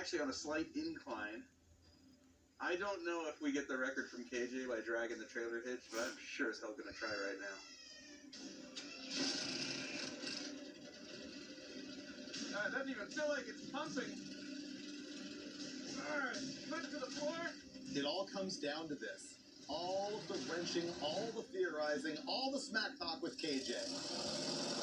actually on a slight incline. I don't know if we get the record from KJ by dragging the trailer hitch, but I'm sure as hell going to try right now. It doesn't even feel like it's pumping. Alright, put it to the floor. It all comes down to this. All of the wrenching, all the theorizing, all the smack talk with KJ.